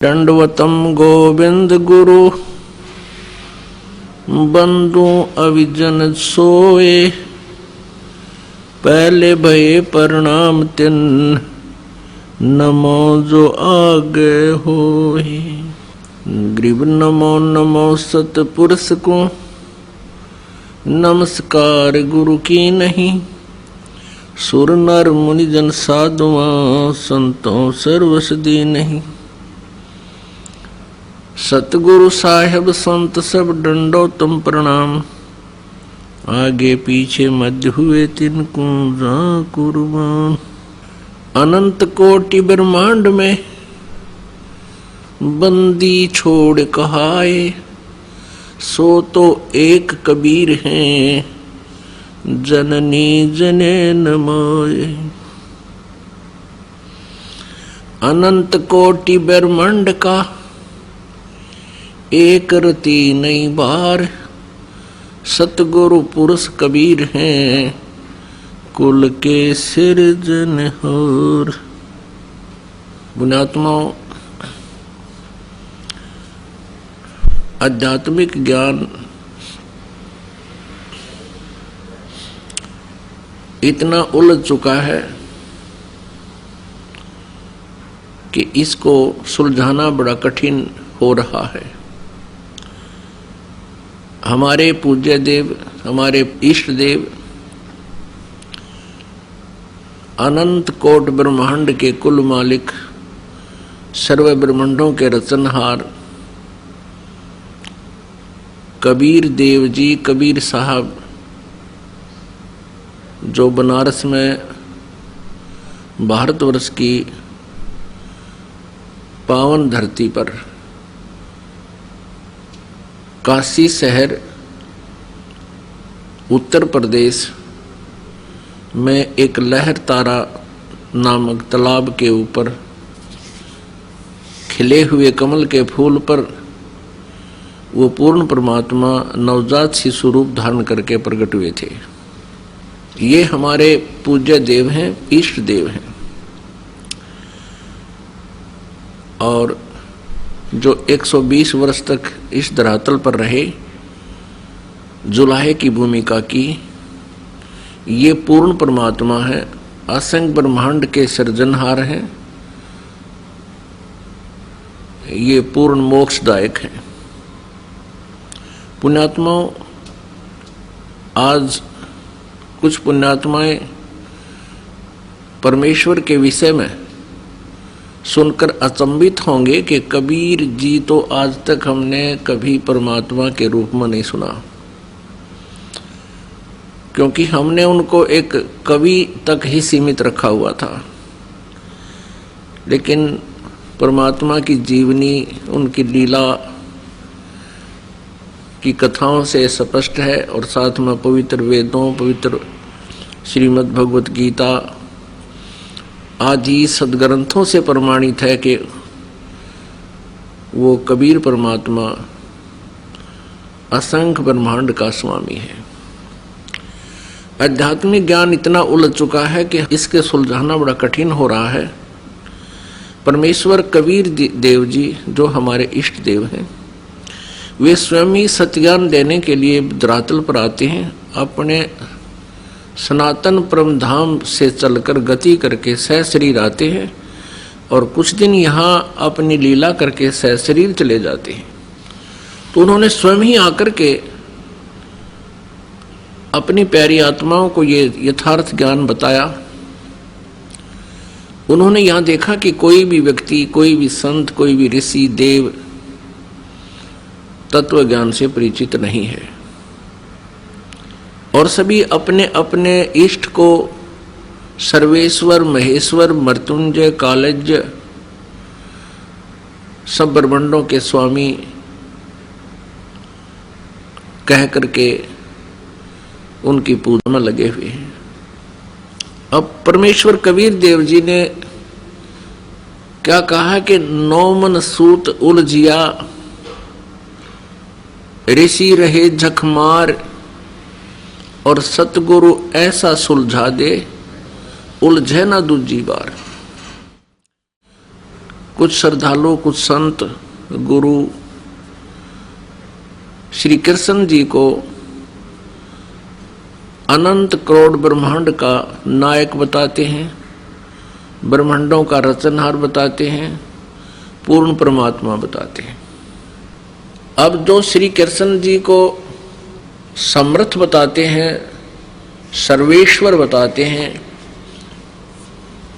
दंडवतम गोविंद गुरु बंधु अविजन सोए। पहले भये प्रणाम तिन नमो जो आगे होए। ग्रीव नमो नमो सतपुरुष को नमस्कार गुरु की नहीं। सुर नर मुनि जन साधुआं संतों सर्वसदी नहीं। सतगुरु साहेब संत सब डंडो तुम प्रणाम। आगे पीछे मध्य हुए तिनको जा कुर्बान। अनंत कोटि ब्रह्मांड में बंदी छोड़ कहाए। सो तो एक कबीर हैं जननी जने नमाए। अनंत कोटि ब्रह्मांड का एक रति नई बार। सतगुरु पुरुष कबीर हैं कुल के सिरजनहार। पुण्यात्माओं, आध्यात्मिक ज्ञान इतना उलझ चुका है कि इसको सुलझाना बड़ा कठिन हो रहा है। हमारे पूज्य देव, हमारे इष्ट देव अनंत कोट ब्रह्मांड के कुल मालिक, सर्व ब्रह्मांडों के रचनहार कबीर देव जी, कबीर साहब, जो बनारस में भारतवर्ष की पावन धरती पर काशी शहर उत्तर प्रदेश में एक लहर तारा नामक तालाब के ऊपर खिले हुए कमल के फूल पर वो पूर्ण परमात्मा नवजात शिशु रूप धारण करके प्रकट हुए थे। ये हमारे पूज्य देव हैं, इष्ट देव हैं। और जो 120 वर्ष तक इस धरातल पर रहे, जुलाहे की भूमिका की, ये पूर्ण परमात्मा है, असंख्य ब्रह्मांड के सृजनहार हैं। ये पूर्ण मोक्षदायक है। पुण्यात्माओं, आज कुछ पुण्यात्माएं परमेश्वर के विषय में सुनकर अचंभित होंगे कि कबीर जी तो आज तक हमने कभी परमात्मा के रूप में नहीं सुना, क्योंकि हमने उनको एक कवि तक ही सीमित रखा हुआ था। लेकिन परमात्मा की जीवनी, उनकी लीला की कथाओं से स्पष्ट है और साथ में पवित्र वेदों, पवित्र श्रीमद् भगवत गीता आदि सदग्रंथों से प्रमाणित है कि वो कबीर परमात्मा असंख्य ब्रह्मांड का स्वामी है। आध्यात्मिक ज्ञान इतना उलझ चुका है कि इसके सुलझाना बड़ा कठिन हो रहा है। परमेश्वर कबीर देव जी, जो हमारे इष्ट देव हैं, वे स्वयं ही सत्यान देने के लिए धरातल पर आते हैं। अपने सनातन परम धाम से चलकर गति करके सहशरीर आते हैं और कुछ दिन यहाँ अपनी लीला करके सहशरीर चले जाते हैं। तो उन्होंने स्वयं ही आकर के अपनी प्यारी आत्माओं को ये यथार्थ ज्ञान बताया। उन्होंने यहाँ देखा कि कोई भी व्यक्ति, कोई भी संत, कोई भी ऋषि देव तत्व ज्ञान से परिचित नहीं है और सभी अपने अपने इष्ट को सर्वेश्वर, महेश्वर, मृत्युंजय, कालज्ञ, सब ब्रह्मांडों के स्वामी कह करके उनकी पूजा में लगे हुए हैं। अब परमेश्वर कबीर देव जी ने क्या कहा कि नौ मन सूत उलझिया, ऋषि रहे झकमार, और सतगुरु ऐसा सुलझा दे उलझे ना दूजी बार। कुछ श्रद्धालु, कुछ संत, गुरु श्री कृष्ण जी को अनंत करोड़ ब्रह्मांड का नायक बताते हैं, ब्रह्मांडों का रचनहार बताते हैं, पूर्ण परमात्मा बताते हैं। अब जो श्री कृष्ण जी को समर्थ बताते हैं, सर्वेश्वर बताते हैं,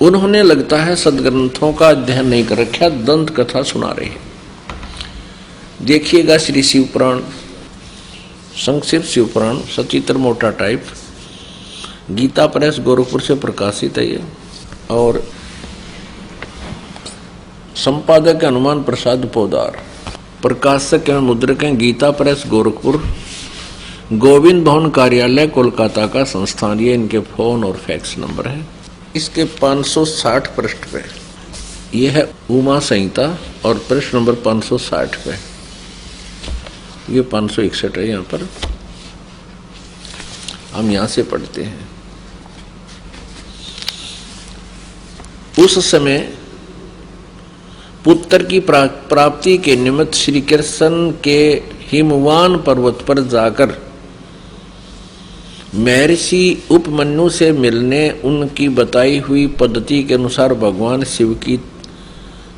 उन्होंने लगता है सदग्रंथों का अध्ययन नहीं कर रखा, दंत कथा सुना रहे हैं। देखिएगा श्री शिव पुराण, संक्षिप्त शिव पुराण, सचित्र मोटा टाइप, गीता प्रेस गोरखपुर से प्रकाशित है ये, और संपादक हनुमान प्रसाद पोदार, प्रकाशक एवं मुद्रक हैं गीता प्रेस गोरखपुर, गोविंद भवन कार्यालय कोलकाता का संस्थान। ये इनके फोन और फैक्स नंबर है। इसके 560 पृष्ठ पे ये है उमा संहिता और पृष्ठ नंबर 560 पे, ये 561 है। यहाँ पर हम यहाँ से पढ़ते हैं। उस समय पुत्र की प्राप्ति के निमित्त श्री कृष्ण के हिमवान पर्वत पर जाकर महर्षि उपमन्यु से मिलने उनकी बताई हुई पद्धति के अनुसार भगवान शिव की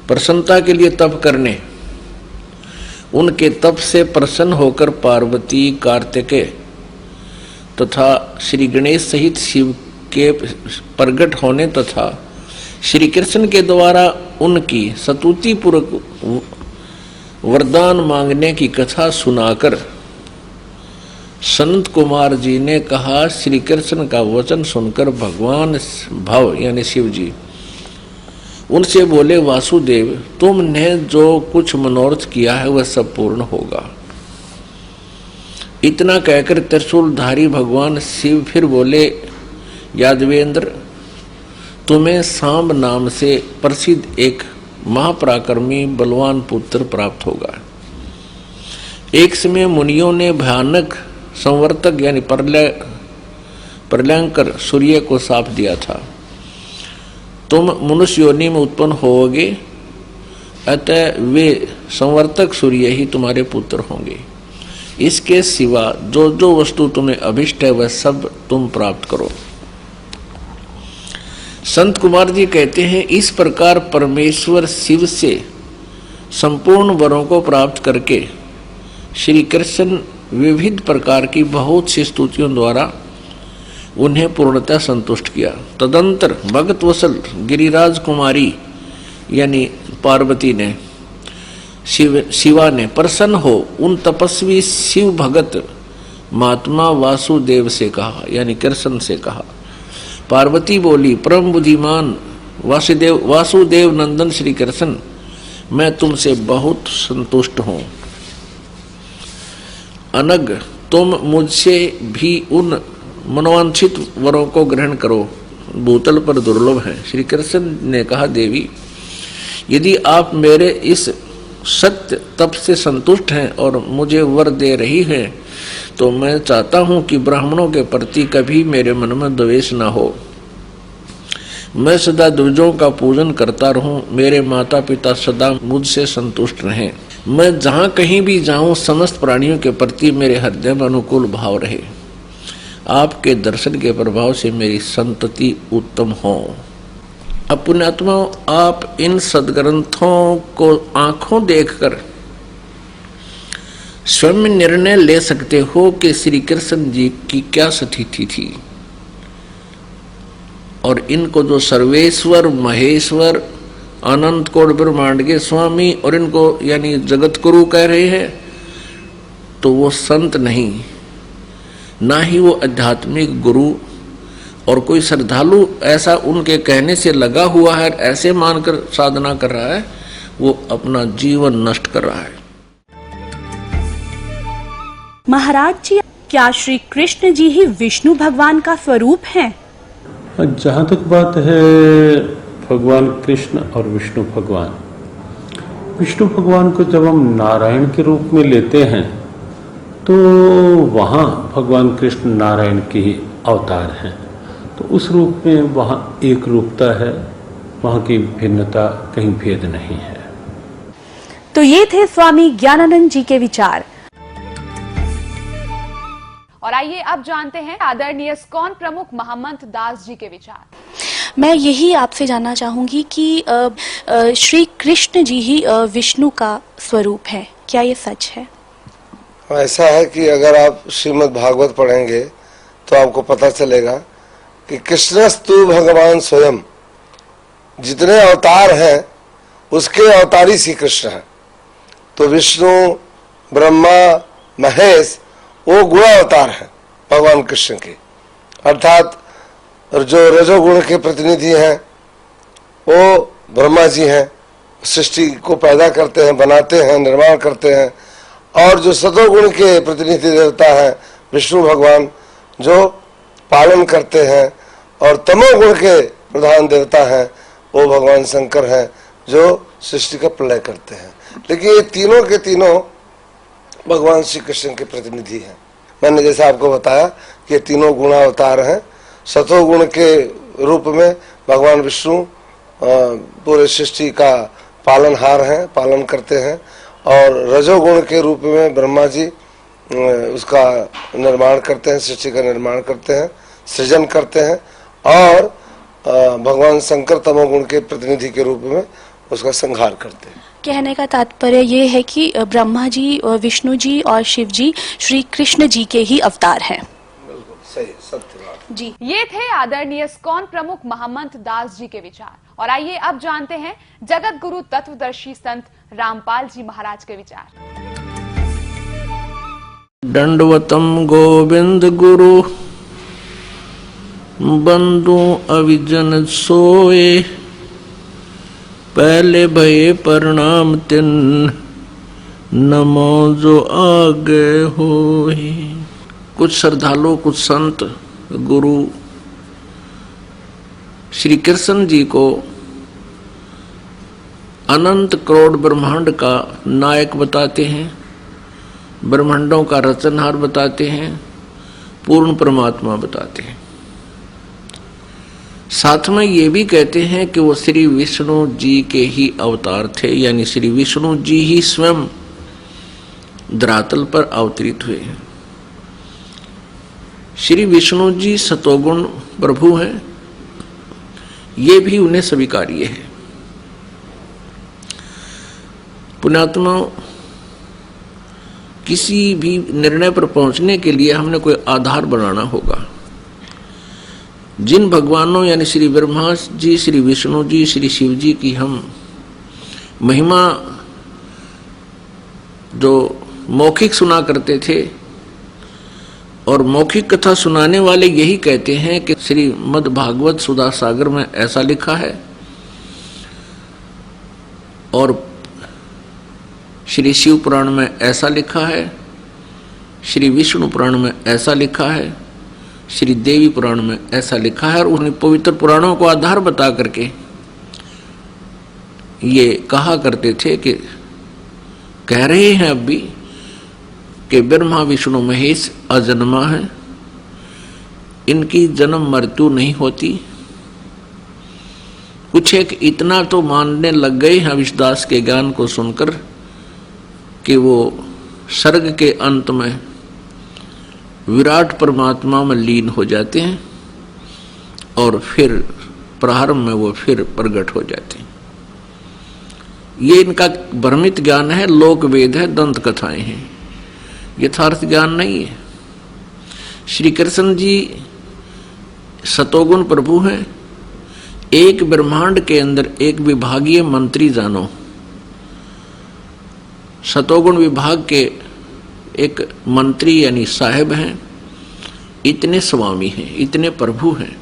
प्रसन्नता के लिए तप करने, उनके तप से प्रसन्न होकर पार्वती, कार्तिकेय तथा श्री गणेश सहित शिव के प्रकट होने तथा श्री कृष्ण के द्वारा उनकी स्तुति पूर्वक वरदान मांगने की कथा सुनाकर संत कुमार जी ने कहा, श्री कृष्ण का वचन सुनकर भगवान भव यानी शिव जी उनसे बोले, वासुदेव तुमने जो कुछ मनोरथ किया है वह सब पूर्ण होगा। इतना कहकर त्रिशूलधारी भगवान शिव फिर बोले, यादवेंद्र तुम्हें सांब नाम से प्रसिद्ध एक महापराक्रमी बलवान पुत्र प्राप्त होगा। एक समय मुनियों ने भयानक संवर्तक यानी प्रलयंकर सूर्य को शाप दिया था, तुम मनुष्य योनि में उत्पन्न होोगे, अतः वे संवर्तक सूर्य ही तुम्हारे पुत्र होंगे। इसके सिवा जो जो वस्तु तुम्हें अभिष्ट है वह सब तुम प्राप्त करो। संत कुमार जी कहते हैं, इस प्रकार परमेश्वर शिव से संपूर्ण वरों को प्राप्त करके श्री कृष्ण विविध प्रकार की बहुत सी स्तुतियों द्वारा उन्हें पूर्णतः संतुष्ट किया। तदंतर भगत वसल गिरिराज कुमारी यानी पार्वती ने शिवा ने प्रसन्न हो उन तपस्वी शिव भगत महात्मा वासुदेव से कहा, यानी कृष्ण से कहा। पार्वती बोली, परम बुद्धिमान वासुदेव नंदन श्री कृष्ण, मैं तुमसे बहुत संतुष्ट हूँ। अनग तुम मुझसे भी उन मनोवांछित वरों को ग्रहण करो, भूतल पर दुर्लभ है। श्री कृष्ण ने कहा, देवी यदि आप मेरे इस सत्य तप से संतुष्ट हैं और मुझे वर दे रही हैं, तो मैं चाहता हूं कि ब्राह्मणों के प्रति कभी मेरे मन में द्वेष न हो। मैं सदा द्विजों का पूजन करता रहूं, मेरे माता पिता सदा मुझसे संतुष्ट रहें। मैं जहां कहीं भी जाऊं समस्त प्राणियों के प्रति मेरे हृदय में अनुकूल भाव रहे। आपके दर्शन के प्रभाव से मेरी संतति उत्तम हो। अब पुण्यात्मा, आप इन सदग्रंथों को आंखों देखकर स्वयं निर्णय ले सकते हो कि श्री कृष्ण जी की क्या स्थिति थी, और इनको जो सर्वेश्वर, महेश्वर, अनंत कोट ब्रह्मांड के स्वामी और इनको यानी जगत गुरु कह रहे हैं, तो वो संत नहीं, ना ही वो आध्यात्मिक गुरु, और कोई श्रद्धालु ऐसा उनके कहने से लगा हुआ है, ऐसे मानकर साधना कर रहा है, वो अपना जीवन नष्ट कर रहा है। महाराज जी, क्या श्री कृष्ण जी ही विष्णु भगवान का स्वरूप हैं? जहाँ तक बात है भगवान कृष्ण और विष्णु भगवान को जब हम नारायण के रूप में लेते हैं तो वहाँ भगवान कृष्ण नारायण के ही अवतार हैं, तो उस रूप में वहाँ एक रूपता है, वहाँ की भिन्नता, कहीं भेद नहीं है। तो ये थे स्वामी ज्ञानानंद जी के विचार। और आइए अब जानते हैं आदरणीय इस्कॉन प्रमुख महम्मद दास जी के विचार। मैं यही आपसे जानना चाहूंगी कि श्री कृष्ण जी ही विष्णु का स्वरूप है, क्या ये सच है? ऐसा है कि अगर आप श्रीमद् भागवत पढ़ेंगे तो आपको पता चलेगा कि कृष्णस्तु भगवान स्वयं, जितने अवतार हैं उसके अवतारी श्री कृष्ण है। तो विष्णु, ब्रह्मा, महेश वो गुण अवतार हैं भगवान कृष्ण के, अर्थात जो रजोगुण के प्रतिनिधि हैं वो ब्रह्मा जी हैं, सृष्टि को पैदा करते हैं, बनाते हैं, निर्माण करते हैं। और जो सतोगुण के प्रतिनिधि देवता हैं विष्णु भगवान, जो पालन करते हैं। और तमोगुण के प्रधान देवता हैं वो भगवान शंकर हैं, जो सृष्टि का प्रलय करते हैं। लेकिन ये तीनों के तीनों भगवान श्री कृष्ण के प्रतिनिधि हैं। मैंने जैसे आपको बताया कि ये तीनों गुणावतार हैं। सतोगुण के रूप में भगवान विष्णु पूरे सृष्टि का पालनहार हैं, पालन करते हैं। और रजोगुण के रूप में ब्रह्मा जी उसका निर्माण करते हैं, सृष्टि का निर्माण करते हैं, सृजन करते हैं। और भगवान शंकर तमोगुण के प्रतिनिधि के रूप में उसका संहार करते हैं। कहने का तात्पर्य ये है कि ब्रह्मा जी, विष्णु जी और शिव जी श्री कृष्ण जी के ही अवतार हैं। बिल्कुल सही, सत्य बात जी। ये थे आदरणीय इस्कॉन प्रमुख महम्मद दास जी के विचार। और आइए अब जानते हैं जगत गुरु तत्वदर्शी संत रामपाल जी महाराज के विचार। दंडवतम गोविंद गुरु बंधु अविजन सोए, पहले भये प्रणाम तिन नमो जो आगे होए। कुछ श्रद्धालु, कुछ संत गुरु श्री कृष्ण जी को अनंत करोड़ ब्रह्मांड का नायक बताते हैं, ब्रह्मांडों का रचनहार बताते हैं, पूर्ण परमात्मा बताते हैं। साथ में ये भी कहते हैं कि वो श्री विष्णु जी के ही अवतार थे, यानी श्री विष्णु जी ही स्वयं धरातल पर अवतरित हुए हैं। श्री विष्णु जी सतोगुण प्रभु हैं, ये भी उन्हें स्वीकार्य है। पुण्यात्मा, किसी भी निर्णय पर पहुंचने के लिए हमने कोई आधार बनाना होगा। जिन भगवानों यानी श्री ब्रह्मा जी, श्री विष्णु जी, श्री शिव जी की हम महिमा जो मौखिक सुना करते थे, और मौखिक कथा सुनाने वाले यही कहते हैं कि श्रीमद् भागवत सुधा सागर में ऐसा लिखा है, और श्री शिव पुराण में ऐसा लिखा है, श्री विष्णु पुराण में ऐसा लिखा है, श्री देवी पुराण में ऐसा लिखा है। और उन पवित्र पुराणों को आधार बता करके ये कहा करते थे कि कह रहे हैं अब भी कि ब्रह्मा विष्णु महेश अजन्मा है, इनकी जन्म मृत्यु नहीं होती। कुछ एक इतना तो मानने लग गए हैं विश्वास के ज्ञान को सुनकर कि वो सर्ग के अंत में विराट परमात्मा में लीन हो जाते हैं और फिर प्रारंभ में वो फिर प्रकट हो जाते हैं। ये इनका भ्रमित ज्ञान है, लोक वेद है, दंत कथाएं हैं, यथार्थ ज्ञान नहीं है। श्री कृष्ण जी सतोगुण प्रभु हैं। एक ब्रह्मांड के अंदर एक विभागीय मंत्री जानो, सतोगुण विभाग के एक मंत्री यानी साहेब हैं, इतने स्वामी हैं, इतने प्रभु हैं।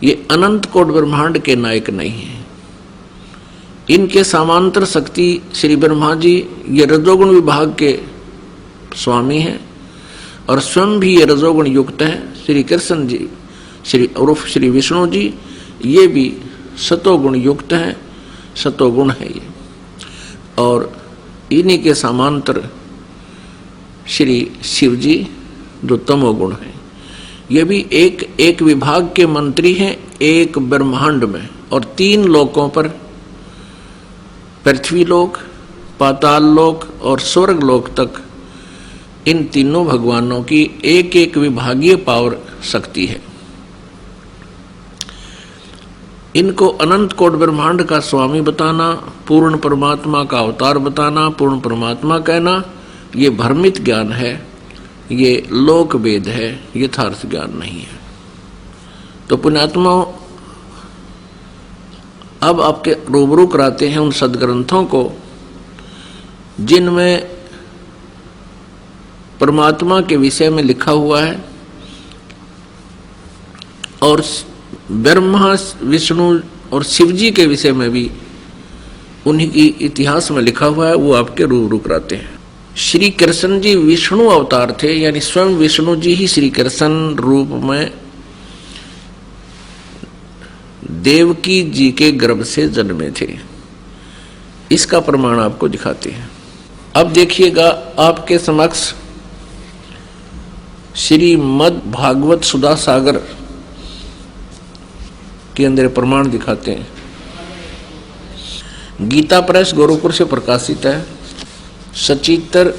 ये अनंत कोट ब्रह्मांड के नायक नहीं हैं। इनके समांतर शक्ति श्री ब्रह्मा जी ये रजोगुण विभाग के स्वामी हैं और स्वयं भी ये रजोगुण युक्त हैं। श्री कृष्ण जी श्री विष्णु जी ये भी सतोगुण युक्त हैं, सतोगुण है ये। और इन्हीं के समांतर श्री शिव जी जो तमोगुण है, ये भी एक विभाग के मंत्री हैं एक ब्रह्मांड में, और 3 लोकों पर, पृथ्वी लोक, पाताल लोक और स्वर्ग लोक तक इन तीनों भगवानों की एक एक विभागीय पावर शक्ति है। इनको अनंत कोट ब्रह्मांड का स्वामी बताना, पूर्ण परमात्मा का अवतार बताना, पूर्ण परमात्मा कहना, ये भ्रमित ज्ञान है, ये लोक वेद है, यथार्थ ज्ञान नहीं है। तो पुण्यात्माओं, अब आपके रूबरू कराते हैं उन सदग्रंथों को जिनमें परमात्मा के विषय में लिखा हुआ है और ब्रह्मा, विष्णु और शिव जी के विषय में भी उन्हीं की इतिहास में लिखा हुआ है, वो आपके रूबरू कराते हैं। श्री कृष्ण जी विष्णु अवतार थे, यानी स्वयं विष्णु जी ही श्री कृष्ण रूप में देवकी जी के गर्भ से जन्मे थे। इसका प्रमाण आपको दिखाते हैं। अब देखिएगा, आपके समक्ष श्रीमद् भागवत सुधा सागर के अंदर प्रमाण दिखाते हैं। गीता प्रेस गोरखपुर से प्रकाशित है। सचित्र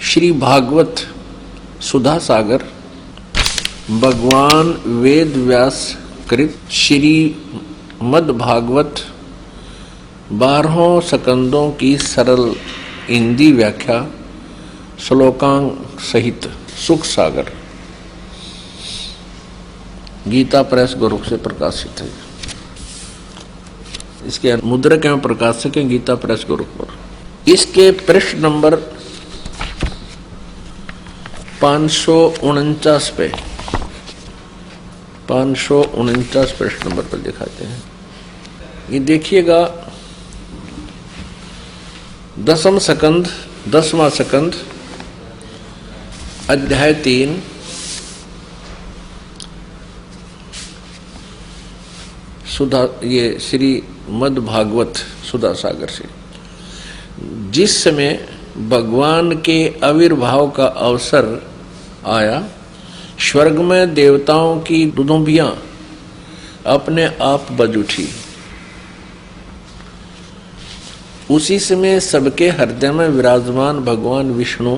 श्री भागवत सुधा सागर भगवान वेद व्यास कृत श्रीमद् भागवत 12 स्कंदों की सरल हिंदी व्याख्या श्लोकांक सहित सुख सागर, गीता प्रेस गोरखपुर से प्रकाशित है। इसके मुद्रक एवं प्रकाशक है गीता प्रेस गोरखपुर। इसके पृष्ठ नंबर 549 पे 549 पृष्ठ नंबर पर दिखाते हैं। ये देखिएगा, 10वां स्कंद अध्याय 3 सुधा, ये श्रीमद् भागवत सुधा सागर से, जिस समय भगवान के आविर्भाव का अवसर आया, स्वर्ग में देवताओं की दुदुम्बियां अपने आप बज उठी। उसी समय सबके हृदय में विराजमान भगवान विष्णु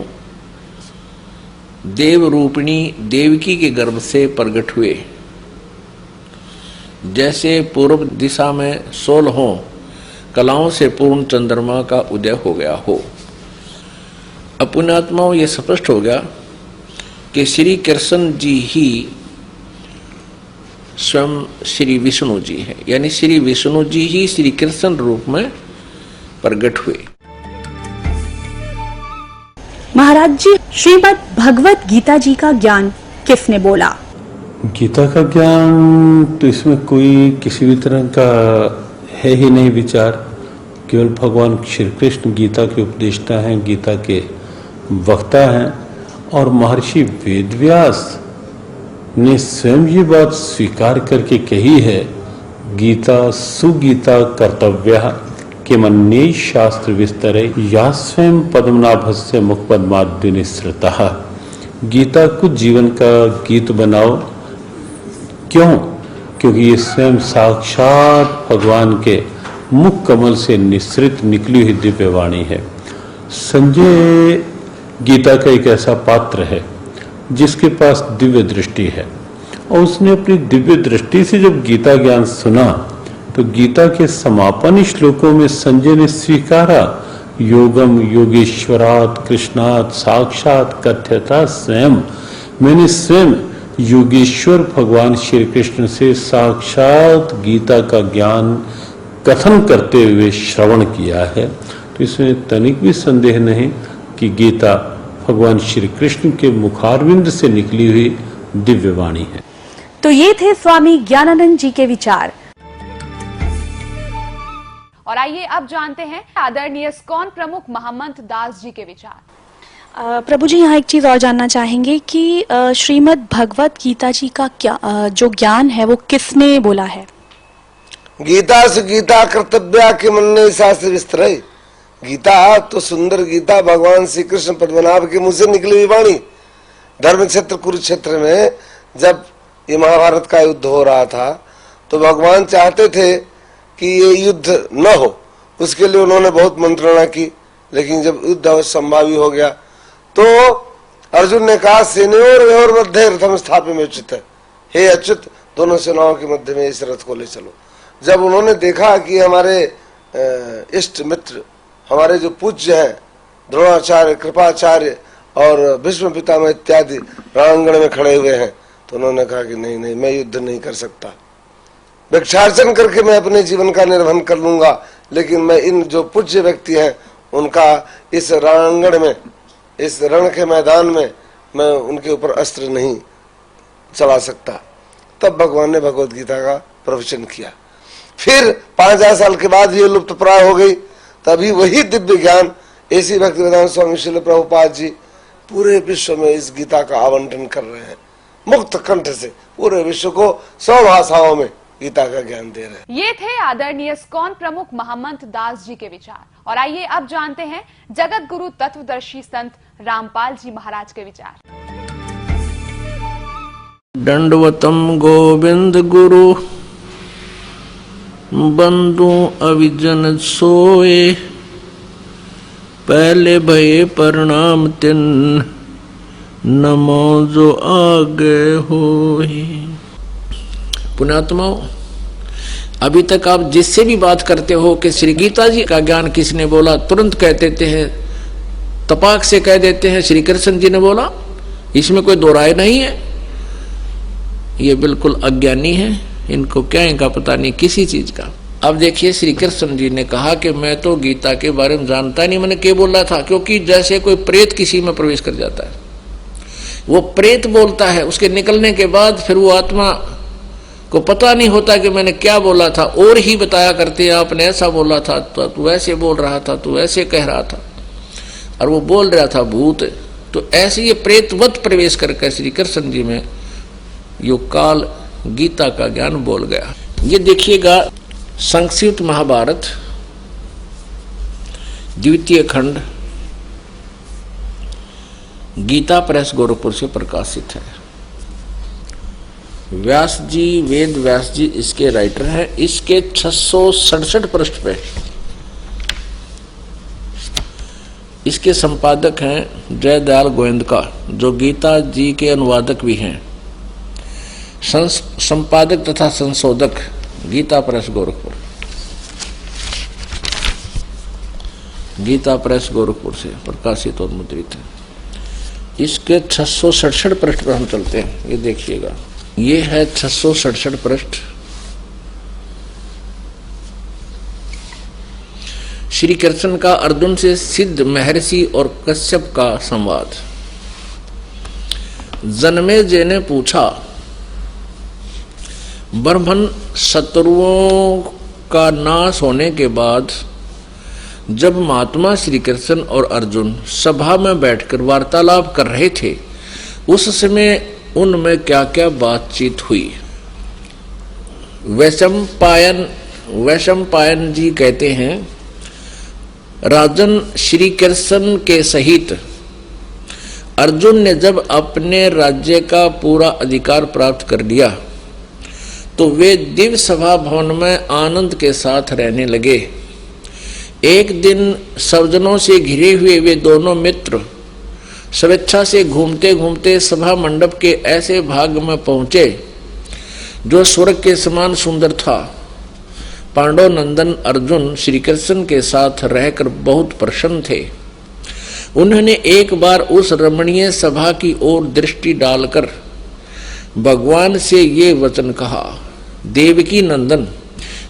देव रूपिणी देवकी के गर्भ से प्रकट हुए। जैसे पूर्व दिशा में 16 कलाओं से पूर्ण चंद्रमा का उदय हो गया हो। पुण्यात्माओं, ये स्पष्ट हो गया कि श्री कृष्ण जी ही स्वयं श्री विष्णु जी हैं, यानी श्री विष्णु जी ही श्री कृष्ण रूप में प्रकट हुए। महाराज जी, श्रीमद् भगवत गीता जी का ज्ञान किसने बोला? गीता का ज्ञान तो इसमें कोई किसी भी तरह का है ही नहीं विचार। केवल भगवान श्री कृष्ण गीता के उपदेष्टा हैं, गीता के वक्ता हैं, और महर्षि वेदव्यास ने स्वयं ये बात स्वीकार करके कही है, गीता सुगीता कर्तव्य के मन्ये शास्त्र विस्तरे या स्वयं पद्मनाभस्य मुखपद्माद्य निसृतः। गीता को जीवन का गीत बनाओ। क्यों? क्योंकि ये स्वयं साक्षात भगवान के मुख कमल से निसृत निकली हुई दिव्य वाणी है। संजय गीता का एक ऐसा पात्र है जिसके पास दिव्य दृष्टि है, और उसने अपनी दिव्य दृष्टि से जब गीता ज्ञान सुना तो गीता के समापन श्लोकों में संजय ने स्वीकारा, योगम योगेश्वरात् कृष्णात् साक्षात कथ्यता स्वयं। मैंने स्वयं योगेश्वर भगवान श्री कृष्ण से साक्षात गीता का ज्ञान कथन करते हुए श्रवण किया है। तो इसमें तनिक भी संदेह नहीं कि गीता भगवान श्री कृष्ण के मुखारविंद से निकली हुई दिव्य वाणी है। तो ये थे स्वामी ज्ञानानंद जी के विचार। और आइए अब जानते हैं आदरणीय इस्कॉन प्रमुख महामंत्र दास जी के विचार। प्रभु जी, यहाँ एक चीज और जानना चाहेंगे कि श्रीमद् भगवत गीता जी का क्या जो ज्ञान है वो किसने बोला है? गीता से गीता कर्तव्य के मन्ये शास्त्र विस्तरे। गीता तो सुंदर गीता भगवान श्री कृष्ण पद्मनाभ के मुंह से निकली हुई वाणी। धर्म क्षेत्र कुरुक्षेत्र में जब ये महाभारत का युद्ध हो रहा था तो भगवान चाहते थे कि ये युद्ध न हो, उसके लिए उन्होंने बहुत मंत्रणा की, लेकिन जब युद्ध असंभावी हो गया तो अर्जुन ने कहा सेनयोर मध्य रथम स्थापि में उचित है, हे अच्युत दोनों सेनाओं के मध्य में इस रथ को ले चलो। जब उन्होंने देखा कि हमारे इष्ट मित्र, हमारे जो पूज्य हैं द्रोणाचार्य, कृपाचार्य और भीष्म पितामह इत्यादि रणांगण में खड़े हुए हैं, तो उन्होंने कहा कि नहीं नहीं, मैं युद्ध नहीं कर सकता, भिक्षार्चन करके मैं अपने जीवन का निर्वहन कर लूंगा, लेकिन मैं इन जो पूज्य व्यक्ति हैं उनका इस रणांगण में, इस रण के मैदान में मैं उनके ऊपर अस्त्र नहीं चला सकता। तब भगवान ने भगवत गीता का प्रवचन किया। फिर 5000 साल के बाद ये लुप्त प्राय हो गई, तभी वही दिव्य ज्ञान ऐसी भक्तिवेदांत स्वामी श्रील प्रभुपाद जी पूरे विश्व में इस गीता का आवंटन कर रहे हैं, मुक्त कंठ से पूरे विश्व को 100 भाषाओं में गीता का ज्ञान दे रहे हैं। ये थे आदरणीय इस्कॉन प्रमुख महम्मद दास जी के विचार। और आइए अब जानते हैं जगत गुरु तत्वदर्शी संत रामपाल जी महाराज के विचार। दंडवतम गोविंद गुरु बंधु अविजन सोए, पहले भये प्रणाम तिन नमो जो आगे होए। पुण्यात्माओं, अभी तक आप जिससे भी बात करते हो कि श्री गीता जी का ज्ञान किसने बोला, तुरंत कह देते हैं, तपाक से कह देते हैं श्री कृष्ण जी ने बोला, इसमें कोई दो राय नहीं है। ये बिल्कुल अज्ञानी है, इनको क्या इनका पता नहीं किसी चीज का। अब देखिए, श्री कृष्ण जी ने कहा कि मैं तो गीता के बारे में जानता नहीं, मैंने क्या बोला था, क्योंकि जैसे कोई प्रेत किसी में प्रवेश कर जाता है, वो प्रेत बोलता है, उसके निकलने के बाद फिर वो आत्मा को पता नहीं होता कि मैंने क्या बोला था, और ही बताया करते हैं आपने ऐसा बोला था, तो तू ऐसे बोल रहा था, तू ऐसे कह रहा था, और वो बोल रहा था भूत। तो ऐसे ये प्रेतवत प्रवेश करके श्री कृष्ण जी में यो काल गीता का ज्ञान बोल गया। ये देखिएगा, संक्षिप्त महाभारत द्वितीय खंड गीता प्रेस गोरखपुर से प्रकाशित है। व्यास जी, वेद व्यास जी इसके राइटर हैं। इसके 667 पृष्ठ पे इसके संपादक हैं जयदयाल गोविंदका, जो गीता जी के अनुवादक भी हैं, संपादक तथा संशोधक गीता प्रेस गोरखपुर, गीता प्रेस गोरखपुर से प्रकाशित और मुद्रित है। इसके 667 पृष्ठ पर हम चलते हैं। ये देखिएगा, ये है 667 पृष्ठ। श्री कृष्ण का अर्जुन से सिद्ध महर्षि और कश्यप का संवाद। जन्मेजय ने पूछा, ब्रह्मन शत्रुओं का नाश होने के बाद जब महात्मा श्री कृष्ण और अर्जुन सभा में बैठकर वार्तालाप कर रहे थे, उस समय उनमें क्या क्या बातचीत हुई। वैशंपायन जी कहते हैं, राजन, श्री कृष्ण के सहित अर्जुन ने जब अपने राज्य का पूरा अधिकार प्राप्त कर लिया तो वे दिव्य सभा भवन में आनंद के साथ रहने लगे। एक दिन सज्जनों से घिरे हुए वे दोनों मित्र स्वेच्छा से घूमते घूमते सभा मंडप के ऐसे भाग में पहुंचे जो स्वर्ग के समान सुंदर था। पांडव नंदन अर्जुन श्री कृष्ण के साथ रहकर बहुत प्रसन्न थे। उन्होंने एक बार उस रमणीय सभा की ओर दृष्टि डालकर भगवान से ये वचन कहा, देवकी नंदन,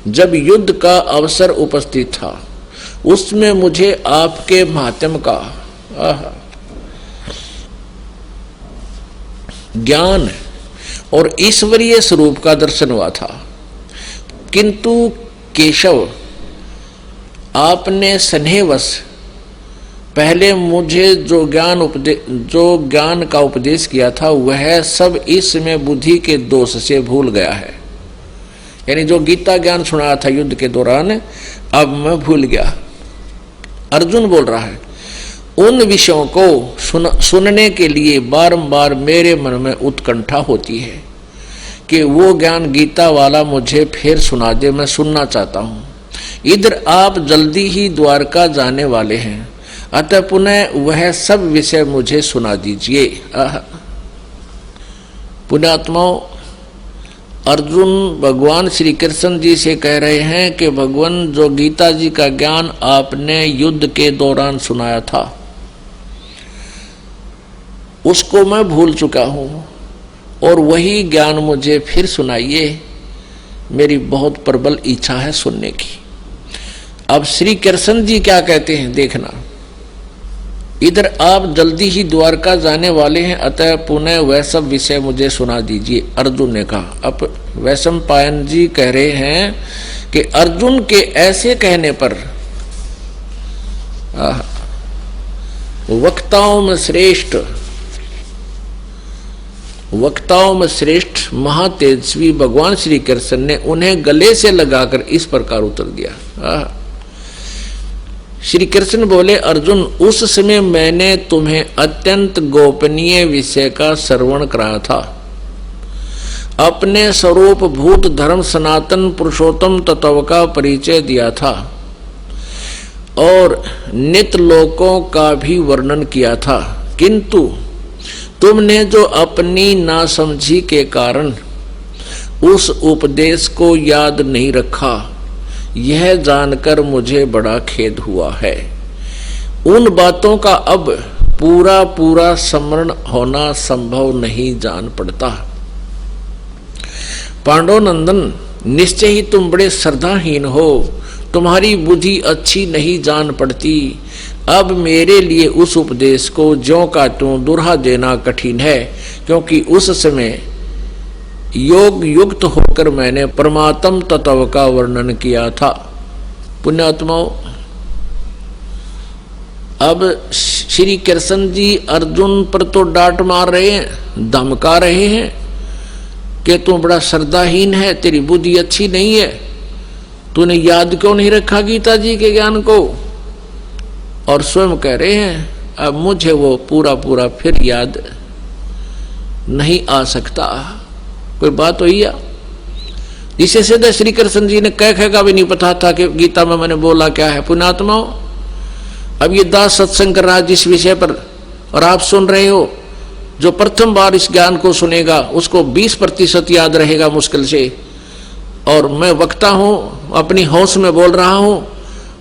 जब युद्ध का अवसर उपस्थित था उसमें मुझे आपके माध्यम का ज्ञान और ईश्वरीय स्वरूप का दर्शन हुआ था, किंतु केशव, आपने स्नेहवश पहले मुझे जो ज्ञान का उपदेश किया था वह सब इसमें बुद्धि के दोष से भूल गया है। यानी जो गीता ज्ञान सुनाया था युद्ध के दौरान, अब मैं भूल गया। अर्जुन बोल रहा है, उन विषयों को सुनने के लिए बारंबार मेरे मन में उत्कंठा होती है कि वो ज्ञान गीता वाला मुझे फिर सुना दे, मैं सुनना चाहता हूँ। इधर आप जल्दी ही द्वारका जाने वाले हैं, अतः पुनः वह सब विषय मुझे सुना दीजिए। पुण्यात्माओं, अर्जुन भगवान श्री कृष्ण जी से कह रहे हैं कि भगवान, जो गीता जी का ज्ञान आपने युद्ध के दौरान सुनाया था उसको मैं भूल चुका हूं और वही ज्ञान मुझे फिर सुनाइए, मेरी बहुत प्रबल इच्छा है सुनने की। अब श्री कृष्ण जी क्या कहते हैं देखना। इधर आप जल्दी ही द्वारका जाने वाले हैं, अतः पुनः वह सब विषय मुझे सुना दीजिए, अर्जुन ने कहा। अब वैशंपायन जी कह रहे हैं कि अर्जुन के ऐसे कहने पर वक्ताओं में श्रेष्ठ महातेजस्वी भगवान श्री कृष्ण ने उन्हें गले से लगाकर इस प्रकार उत्तर दिया। श्री कृष्ण बोले, अर्जुन, उस समय मैंने तुम्हें अत्यंत गोपनीय विषय का श्रवण कराया था, अपने स्वरूप भूत धर्म सनातन पुरुषोत्तम तत्व का परिचय दिया था और नित्य लोकों का भी वर्णन किया था, किंतु तुमने जो अपनी नासमझी के कारण उस उपदेश को याद नहीं रखा, यह जानकर मुझे बड़ा खेद हुआ है। उन बातों का अब पूरा पूरा स्मरण होना संभव नहीं जान पड़ता। पांडवनंदन, निश्चय ही तुम बड़े श्रद्धाहीन हो, तुम्हारी बुद्धि अच्छी नहीं जान पड़ती। अब मेरे लिए उस उपदेश को ज्यों का त्यों दुहरा देना कठिन है, क्योंकि उस समय योग युक्त होकर मैंने परमात्म तत्व का वर्णन किया था। पुण्यात्माओं, अब श्री कृष्ण जी अर्जुन पर तो डांट मार रहे हैं, धमका रहे हैं कि तू बड़ा श्रद्धाहीन है, तेरी बुद्धि अच्छी नहीं है, तूने याद क्यों नहीं रखा गीता जी के ज्ञान को। और स्वयं कह रहे हैं, अब मुझे वो पूरा पूरा फिर याद नहीं आ सकता। कोई बात हुई या जिसे सीधे श्री कृष्ण जी ने कह का भी नहीं पता था कि गीता में मैंने बोला क्या है। पुण्यात्माओं, अब ये दास सत्संग कर रहा है जिस विषय पर, और आप सुन रहे हो, जो प्रथम बार इस ज्ञान को सुनेगा उसको 20% याद रहेगा मुश्किल से। और मैं वक्ता हूं, अपनी होश में बोल रहा हूं,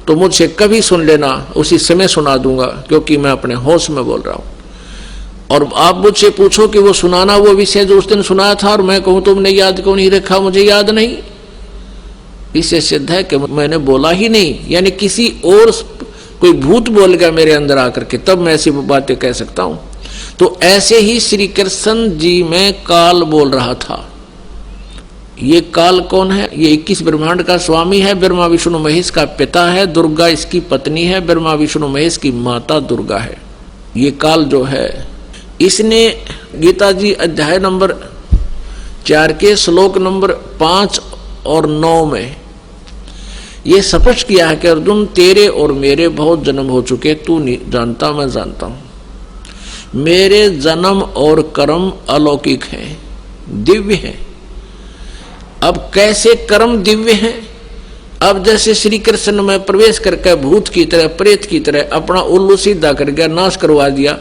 तो मुझसे कभी सुन लेना, उसी समय सुना दूंगा, क्योंकि मैं अपने होश में बोल रहा हूं। और आप मुझसे पूछो कि वो सुनाना वो विषय जो उस दिन सुनाया था, और मैं कहूं तुमने याद क्यों नहीं रखा, मुझे याद नहीं, इससे सिद्ध है कि मैंने बोला ही नहीं, यानी किसी और कोई भूत बोल गया मेरे अंदर आकर के, तब मैं ऐसी बातें कह सकता हूं। तो ऐसे ही श्री कृष्ण जी में काल बोल रहा था। ये काल कौन है? ये 21 ब्रह्मांड का स्वामी है, ब्रह्मा विष्णु महेश का पिता है, दुर्गा इसकी पत्नी है, ब्रह्मा विष्णु महेश की माता दुर्गा है। ये काल जो है, इसने गीता जी अध्याय नंबर 4 के श्लोक नंबर 5 और 9 में ये स्पष्ट किया है कि अर्जुन, तेरे और मेरे बहुत जन्म हो चुके, तू नहीं जानता, मैं जानता हूं। मेरे जन्म और कर्म अलौकिक हैं, दिव्य हैं। अब कैसे कर्म दिव्य हैं? अब जैसे श्री कृष्ण में प्रवेश करके भूत की तरह, प्रेत की तरह अपना उल्लू सीधा कर गया, नाश करवा दिया।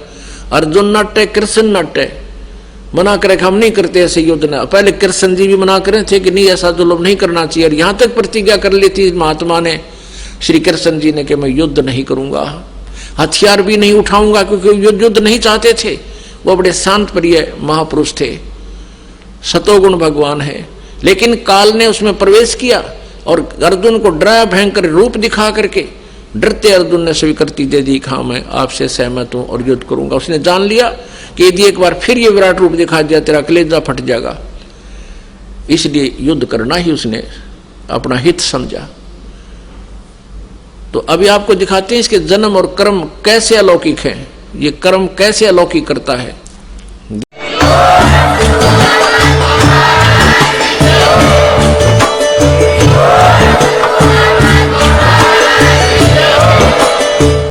अर्जुन नट है, कृष्ण नट है, मना करे हम नहीं करते ऐसे युद्ध ना। पहले कृष्ण जी भी मना करे थे कि नहीं, ऐसा जुल्म नहीं करना चाहिए, और यहां तक प्रतिज्ञा कर ली थी महात्मा ने, श्री कृष्ण जी ने, कि मैं युद्ध नहीं करूंगा, हथियार भी नहीं उठाऊंगा, क्योंकि युद्ध नहीं चाहते थे। वो बड़े शांत प्रिय महापुरुष थे, सतोगुण भगवान है। लेकिन काल ने उसमें प्रवेश किया और अर्जुन को डराया, भयंकर रूप दिखा करके। डरते अर्जुन ने स्वीकृति दे दी, हाँ मैं आपसे सहमत हूं और युद्ध करूंगा। उसने जान लिया कि यदि एक बार फिर ये विराट रूप दिखा दिया, तेरा कलेजा फट जाएगा, इसलिए युद्ध करना ही उसने अपना हित समझा। तो अभी आपको दिखाते हैं इसके जन्म और कर्म कैसे अलौकिक हैं, ये कर्म कैसे अलौकिक करता है।